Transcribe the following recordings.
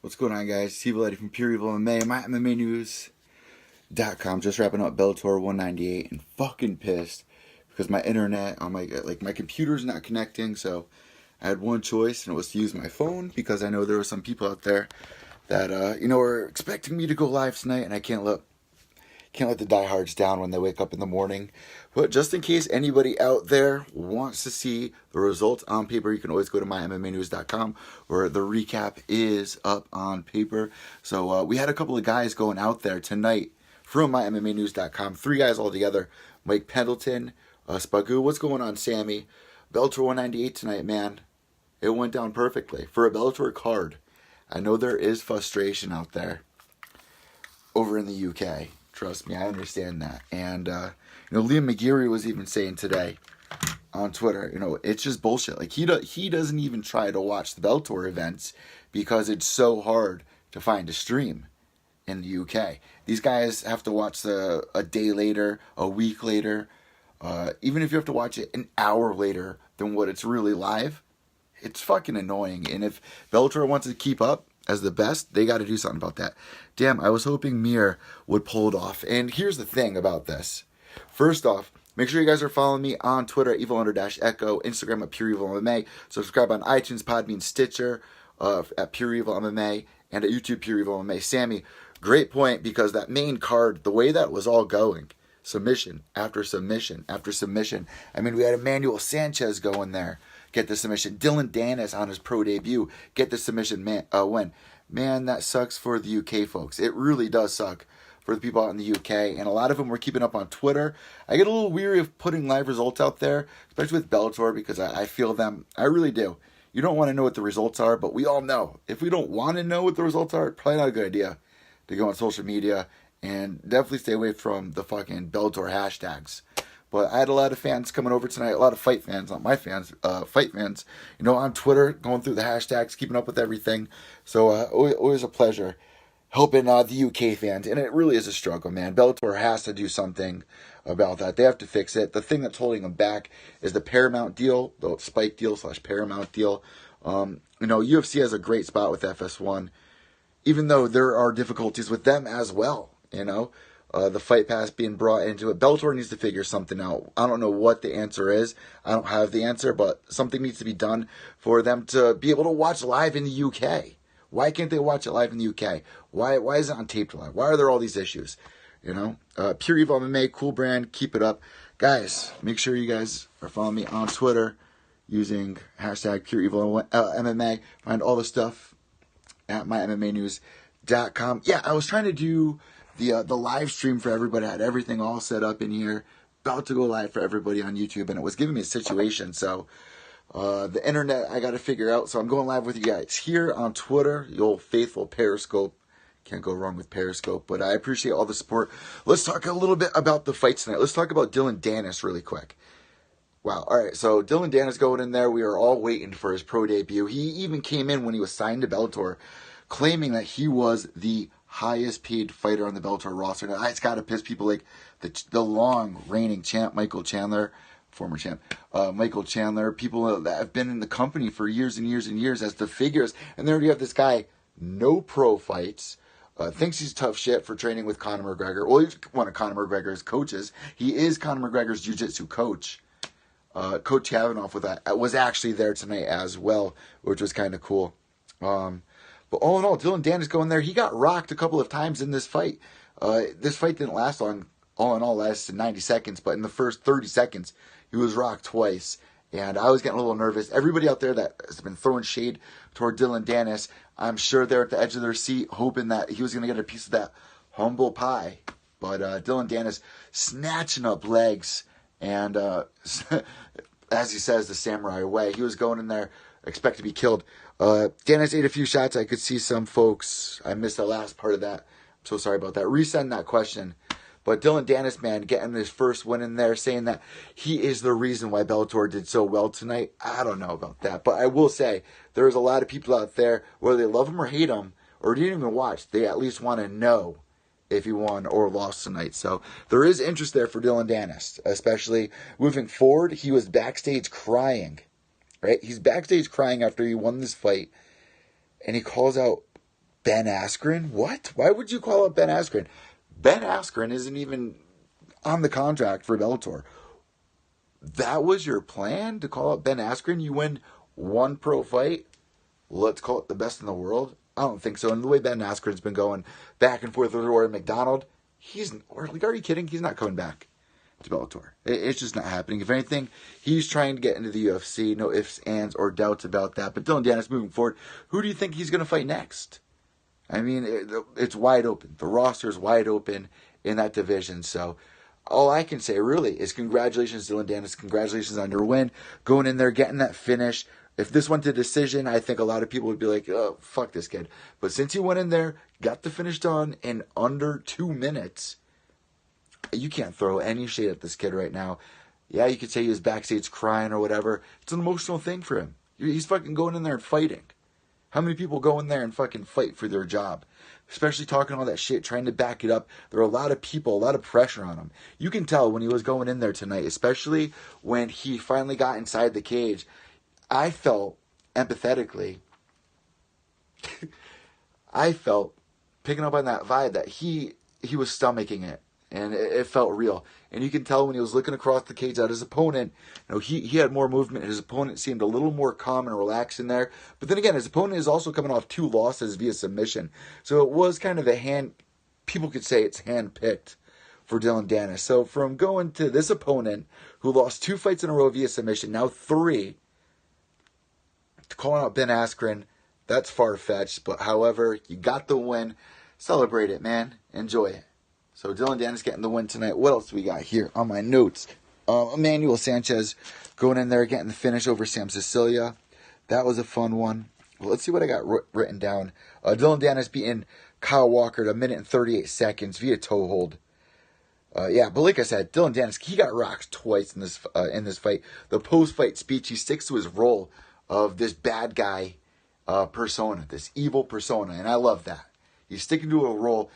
What's going on, guys? Steve Lady from Pure Evil MMA, my MMA News.com. Just wrapping up Bellator 198 and fucking pissed because my internet on my computer's not connecting. So I had one choice, and it was to use my phone because I know there were some people out there that are expecting me to go live tonight, and I can't let the diehards down when they wake up in the morning. But just in case anybody out there wants to see the results on paper, you can always go to mymmanews.com where the recap is up on paper. So we had a couple of guys going out there tonight from mymmanews.com. 3 guys all together. Mike Pendleton, Spagu. What's going on, Sammy? Bellator 198 tonight, man. It went down perfectly. For a Bellator card, I know there is frustration out there over in the UK. Trust me, I understand that. And, Liam McGeary was even saying today on Twitter, it's just bullshit. Like, he doesn't even try to watch the Bellator events because it's so hard to find a stream in the UK. These guys have to watch a day later, a week later, even if you have to watch it an hour later than what it's really live. It's fucking annoying. And if Bellator wants to keep up as the best, they got to do something about that. Damn, I was hoping Mir would pull it off. And here's the thing about this. First off, make sure you guys are following me on Twitter at evil_echo, Instagram at Pure Evil MMA. Subscribe on iTunes, Podbean, Stitcher at Pure Evil MMA, and at YouTube Pure Evil MMA. Sammy, great point, because that main card, the way that was all going, submission after submission after submission. I mean, we had Emmanuel Sanchez going there, get the submission. Dylan Danis on his pro debut, get the submission win. Man, that sucks for the UK folks. It really does suck for the people out in the UK. And a lot of them were keeping up on Twitter. I get a little weary of putting live results out there, especially with Bellator, because I feel them. I really do. You don't want to know what the results are, but we all know. If we don't want to know what the results are, probably not a good idea to go on social media. And definitely stay away from the fucking Bellator hashtags. But I had a lot of fans coming over tonight, a lot of fight fans, not my fans, fight fans, on Twitter, going through the hashtags, keeping up with everything. So always a pleasure helping the UK fans. And it really is a struggle, man. Bellator has to do something about that. They have to fix it. The thing that's holding them back is the Paramount deal, the Spike deal / Paramount deal. UFC has a great spot with FS1, even though there are difficulties with them as well, the Fight Pass being brought into it. Bellator needs to figure something out. I don't know what the answer is. I don't have the answer, but something needs to be done for them to be able to watch live in the UK. Why can't they watch it live in the UK? Why is it on tape live? Why are there all these issues? Pure Evil MMA, cool brand, keep it up. Guys, make sure you guys are following me on Twitter using hashtag Pure Evil MMA. Find all the stuff at mymmanews.com. Yeah, I was trying to do the live stream for everybody. I had everything all set up in here, about to go live for everybody on YouTube, and it was giving me a situation. So the internet I got to figure out. So I'm going live with you guys here on Twitter, the old faithful Periscope. Can't go wrong with Periscope, but I appreciate all the support. Let's talk a little bit about the fights tonight. Let's talk about Dylan Danis really quick. Wow. All right, so Dylan Danis going in there. We are all waiting for his pro debut. He even came in when he was signed to Bellator, claiming that he was the highest paid fighter on the Bellator roster. Now, it's got to piss people like the long reigning champ, Michael Chandler, former champ, Michael Chandler, people that have been in the company for years and years and years as the figures. And there you have this guy, no pro fights, thinks he's tough shit for training with Conor McGregor. Well, he's one of Conor McGregor's coaches. He is Conor McGregor's jiu-jitsu coach. Coach Kavanaugh was actually there tonight as well, which was kind of cool. But all in all, Dylan Danis going there. He got rocked a couple of times in this fight. This fight didn't last long. All in all, lasted 90 seconds. But in the first 30 seconds, he was rocked twice. And I was getting a little nervous. Everybody out there that has been throwing shade toward Dylan Danis, I'm sure they're at the edge of their seat, hoping that he was going to get a piece of that humble pie. But Dylan Danis snatching up legs. And as he says, the samurai way. He was going in there, expect to be killed. Danis ate a few shots. I could see some folks. I missed the last part of that. I'm so sorry about that. Resend that question. But Dylan Danis, man, getting his first win in there, saying that he is the reason why Bellator did so well tonight. I don't know about that. But I will say, there's a lot of people out there, whether they love him or hate him, or didn't even watch, they at least want to know if he won or lost tonight. So there is interest there for Dylan Danis, especially moving forward. He was backstage crying. Right? He's backstage crying after he won this fight, and he calls out Ben Askren? What? Why would you call up Ben Askren? Ben Askren isn't even on the contract for Bellator. That was your plan, to call up Ben Askren? You win one pro fight? Let's call it the best in the world? I don't think so. And the way Ben Askren's been going back and forth with Rory McDonald, are you kidding? He's not coming back to Bellator. It's just not happening. If anything, he's trying to get into the UFC. No ifs, ands, or doubts about that. But Dillon Danis moving forward, who do you think he's going to fight next? I mean, it's wide open. The roster is wide open in that division. So all I can say really is congratulations, Dillon Danis. Congratulations on your win. Going in there, getting that finish. If this went to decision, I think a lot of people would be like, oh, fuck this kid. But since he went in there, got the finish done in under 2 minutes, you can't throw any shade at this kid right now. Yeah, you could say he was backstage crying or whatever. It's an emotional thing for him. He's fucking going in there and fighting. How many people go in there and fucking fight for their job? Especially talking all that shit, trying to back it up. There are a lot of people, a lot of pressure on him. You can tell when he was going in there tonight, especially when he finally got inside the cage. I felt, empathetically, picking up on that vibe, that he was stomaching it. And it felt real. And you can tell when he was looking across the cage at his opponent, he had more movement. His opponent seemed a little more calm and relaxed in there. But then again, his opponent is also coming off 2 losses via submission. So it was kind of people could say it's hand-picked for Dillon Danis. So from going to this opponent who lost 2 fights in a row via submission, now 3, to calling out Ben Askren, that's far-fetched. But however, you got the win. Celebrate it, man. Enjoy it. So Dillon Danis getting the win tonight. What else do we got here on my notes? Emmanuel Sanchez going in there, getting the finish over Sam Sicilia. That was a fun one. Well, let's see what I got written down. Dillon Danis beating Kyle Walker at 1 minute and 38 seconds via toe hold. But like I said, Dillon Danis, he got rocked twice in this fight. The post-fight speech, he sticks to his role of this bad guy persona, this evil persona, and I love that. He's sticking to a role.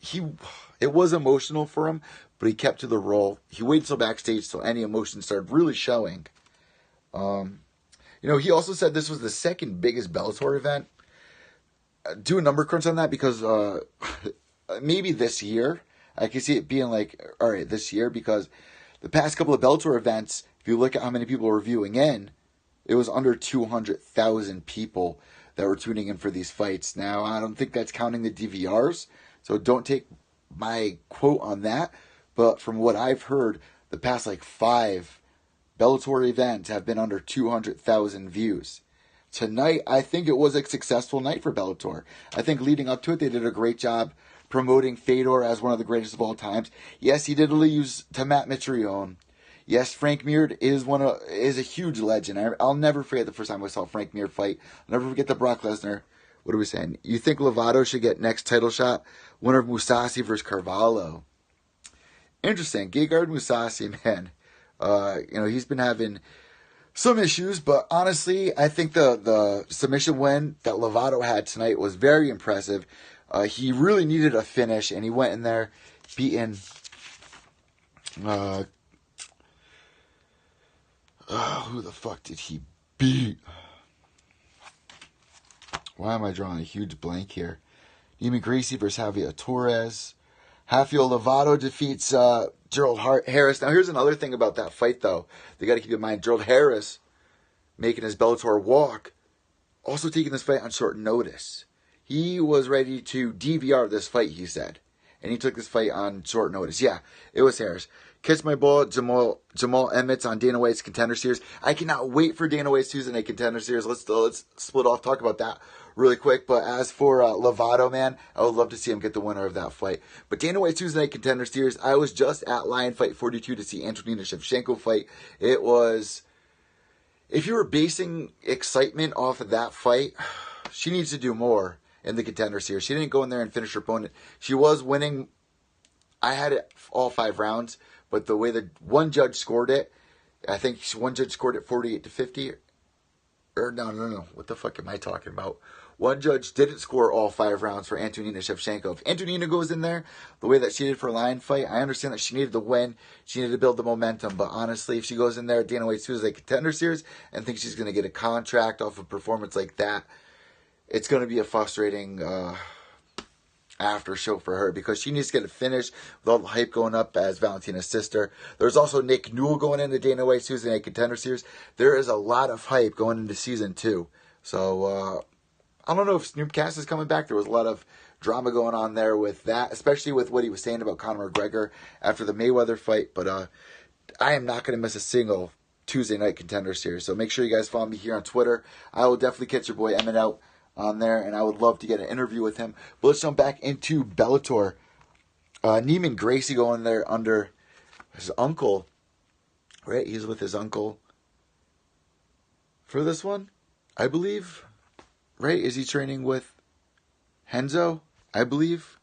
It was emotional for him, but he kept to the role. He waited till backstage till any emotion started really showing. He also said this was the second biggest Bellator event. Do a number crunch on that because maybe this year. I can see it being like, all right, this year, because the past couple of Bellator events, if you look at how many people were viewing in, it was under 200,000 people that were tuning in for these fights. Now, I don't think that's counting the DVRs. So don't take my quote on that, but from what I've heard, the past 5 Bellator events have been under 200,000 views. Tonight, I think it was a successful night for Bellator. I think leading up to it, they did a great job promoting Fedor as one of the greatest of all times. Yes, he did lose to Matt Mitrione. Yes, Frank Mir is a huge legend. I'll never forget the first time I saw Frank Mir fight. I'll never forget the Brock Lesnar. What are we saying? You think Lovato should get next title shot? Winner of Mousasi versus Carvalho. Interesting. Gegard Mousasi, man. He's been having some issues, but honestly, I think the submission win that Lovato had tonight was very impressive. He really needed a finish, and he went in there beating... who the fuck did he beat? Why am I drawing a huge blank here? Neiman Gracie versus Javier Torres. Rafael Lovato defeats Gerald Harris. Now, here's another thing about that fight, though. They got to keep in mind, Gerald Harris, making his Bellator walk, also taking this fight on short notice. He was ready to DVR this fight, he said. And he took this fight on short notice. Yeah, it was Harris. Kiss My Ball, Jamal Emmett's on Dana White's Contender Series. I cannot wait for Dana White's Tuesday Night Contender Series. Let's split off, talk about that really quick. But as for Lovato, man, I would love to see him get the winner of that fight. But Dana White's Tuesday Night Contender Series, I was just at Lion Fight 42 to see Antonina Shevchenko fight. It was... If you were basing excitement off of that fight, she needs to do more in the Contender Series. She didn't go in there and finish her opponent. She was winning. I had it all 5 rounds. But the way that one judge scored it, I think one judge scored it 48 to 50. No. What the fuck am I talking about? One judge didn't score all 5 rounds for Antonina Shevchenko. If Antonina goes in there the way that she did for a Lion Fight, I understand that she needed to win. She needed to build the momentum. But honestly, if she goes in there at Dana White's Tuesday Contender Series and thinks she's going to get a contract off a performance like that, it's going to be a frustrating after show for her because she needs to get it finished with all the hype going up as Valentina's sister. There's also Nick Newell going into Dana White's Tuesday Night Contender Series. There is a lot of hype going into season 2. So I don't know if Snoopcast is coming back. There was a lot of drama going on there with that, especially with what he was saying about Conor McGregor after the Mayweather fight. But I am not going to miss a single Tuesday Night Contender Series. So make sure you guys follow me here on Twitter. I will definitely catch your boy Emmett out on there, and I would love to get an interview with him. But let's jump back into Bellator. Neiman Gracie going there under his uncle, right? He's with his uncle for this one, I believe, right? Is he training with Henzo, I believe?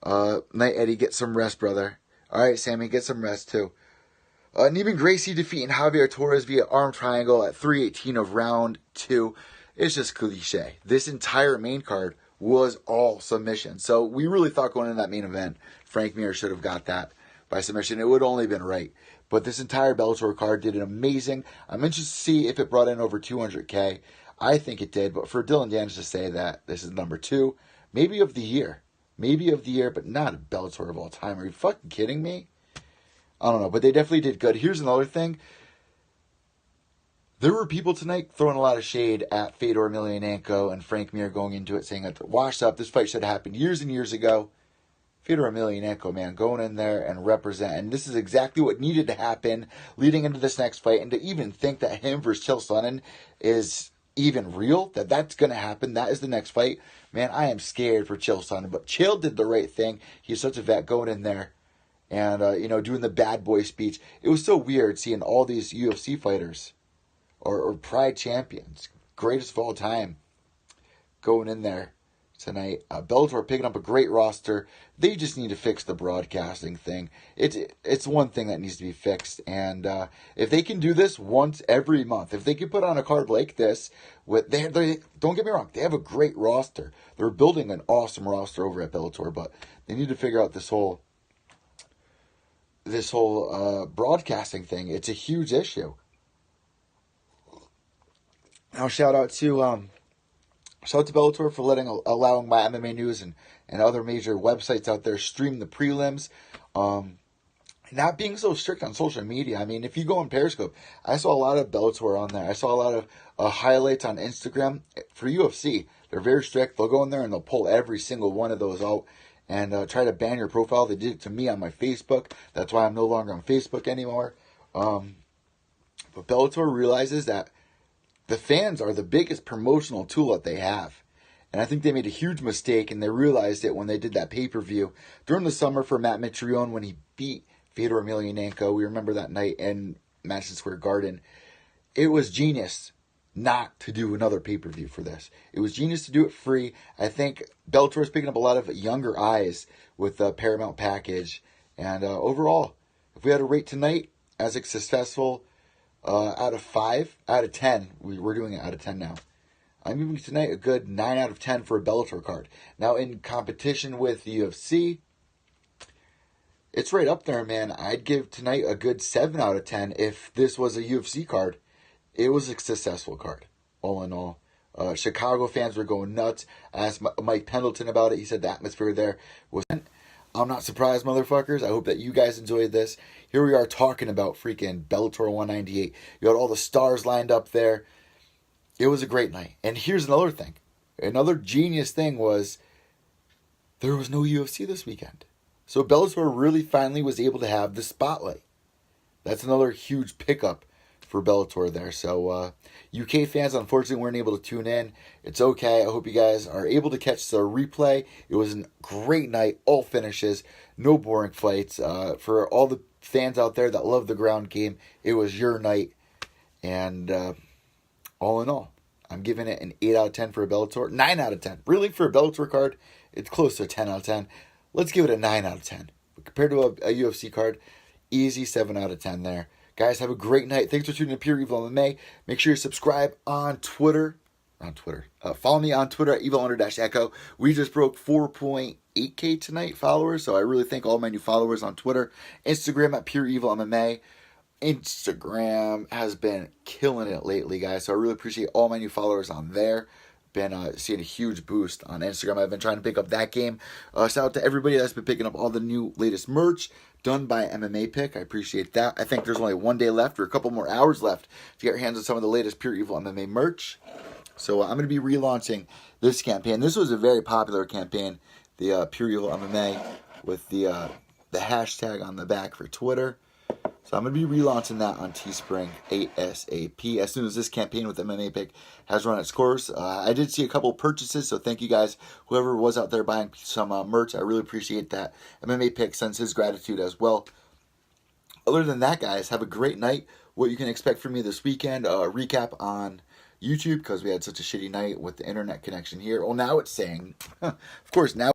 Night Eddie, get some rest, brother. All right, Sammy, get some rest too. Neiman Gracie defeating Javier Torres via arm triangle at 3:18 of round 2. It's just cliche. This entire main card was all submission. So we really thought going into that main event, Frank Mir should have got that by submission. It would have only been right. But this entire Bellator card did an amazing. I'm interested to see if it brought in over 200K. I think it did. But for Dylan Daniels to say that this is number 2, maybe of the year. Maybe of the year, but not a Bellator of all time. Are you fucking kidding me? I don't know. But they definitely did good. Here's another thing. There were people tonight throwing a lot of shade at Fedor Emelianenko and Frank Mir going into it, saying that they're washed up. This fight should have happened years and years ago. Fedor Emelianenko, man, going in there and represent. And this is exactly what needed to happen leading into this next fight. And to even think that him versus Chael Sonnen is even real, that that's going to happen, that is the next fight. Man, I am scared for Chael Sonnen. But Chael did the right thing. He's such a vet going in there and, doing the bad boy speech. It was so weird seeing all these UFC fighters or Pride champions, greatest of all time, going in there tonight. Bellator picking up a great roster. They just need to fix the broadcasting thing. It's one thing that needs to be fixed. And if they can do this once every month, if they can put on a card like this, they don't get me wrong, they have a great roster. They're building an awesome roster over at Bellator, but they need to figure out this whole broadcasting thing. It's a huge issue. Now, shout out to Bellator for allowing my MMA news and other major websites out there stream the prelims. Not being so strict on social media. I mean, if you go on Periscope, I saw a lot of Bellator on there. I saw a lot of highlights on Instagram for UFC. They're very strict. They'll go in there and they'll pull every single one of those out and try to ban your profile. They did it to me on my Facebook. That's why I'm no longer on Facebook anymore. But Bellator realizes that the fans are the biggest promotional tool that they have. And I think they made a huge mistake, and they realized it when they did that pay-per-view during the summer for Matt Mitrione when he beat Fedor Emelianenko. We remember that night in Madison Square Garden. It was genius not to do another pay-per-view for this. It was genius to do it free. I think Bellator is picking up a lot of younger eyes with the Paramount package. And overall, if we had to rate tonight as a successful out of 5, out of 10, we're doing it out of 10 now. I'm giving tonight a good 9 out of 10 for a Bellator card. Now, in competition with the UFC, it's right up there, man. I'd give tonight a good 7 out of 10 if this was a UFC card. It was a successful card, all in all. Chicago fans were going nuts. I asked Mike Pendleton about it. He said the atmosphere there was... I'm not surprised, motherfuckers. I hope that you guys enjoyed this. Here we are talking about freaking Bellator 198. You had all the stars lined up there. It was a great night. And here's another thing. Another genius thing was there was no UFC this weekend. So Bellator really finally was able to have the spotlight. That's another huge pickup for Bellator there. So UK fans, unfortunately, weren't able to tune in. It's okay. I hope you guys are able to catch the replay. It was a great night. All finishes. No boring fights. For all the fans out there that love the ground game, it was your night. And all in all, I'm giving it an 8 out of 10 for a Bellator. 9 out of 10. Really, for a Bellator card, it's close to a 10 out of 10. Let's give it a 9 out of 10. But compared to a UFC card, easy 7 out of 10 there. Guys, have a great night. Thanks for tuning in to Pure Evil MMA. Make sure you subscribe on Twitter. Follow me on Twitter at evil_echo. We just broke 4.8K tonight followers, so I really thank all my new followers on Twitter. Instagram at Pure Evil MMA. Instagram has been killing it lately, guys, so I really appreciate all my new followers on there. been seeing a huge boost on Instagram. I've been trying to pick up that game. Shout out to everybody that's been picking up all the new latest merch done by MMA Pick. I appreciate that. I think there's only one day left or a couple more hours left to get your hands on some of the latest Pure Evil MMA merch. So I'm going to be relaunching this campaign. This was a very popular campaign, the Pure Evil MMA, with the hashtag on the back for Twitter. So I'm going to be relaunching that on Teespring ASAP as soon as this campaign with MMA Pick has run its course. I did see a couple purchases, so thank you guys, whoever was out there buying some merch. I really appreciate that. MMA Pick sends his gratitude as well. Other than that, guys, have a great night. What you can expect from me this weekend, recap on YouTube, because we had such a shitty night with the internet connection here. Well, now it's saying, of course, now.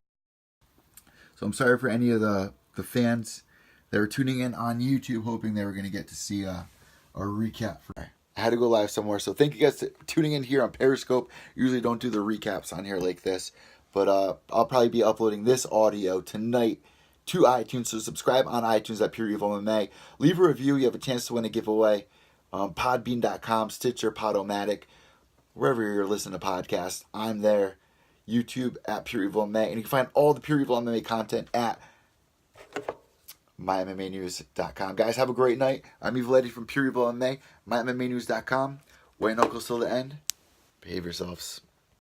So I'm sorry for any of the fans that were tuning in on YouTube, hoping they were going to get to see a recap. I had to go live somewhere, so thank you guys for tuning in here on Periscope. Usually don't do the recaps on here like this, but I'll probably be uploading this audio tonight to iTunes, so subscribe on iTunes at Pure Evil MMA. Leave a review. You have a chance to win a giveaway. Podbean.com, Stitcher, Podomatic, wherever you're listening to podcasts, I'm there. YouTube at Pure Evil MMA, and you can find all the Pure Evil MMA content at MyMMAnews.com. Guys, have a great night. I'm Evil Eddie from Pure Evil MMA, MyMMAnews.com. White knuckles till the end. Behave yourselves.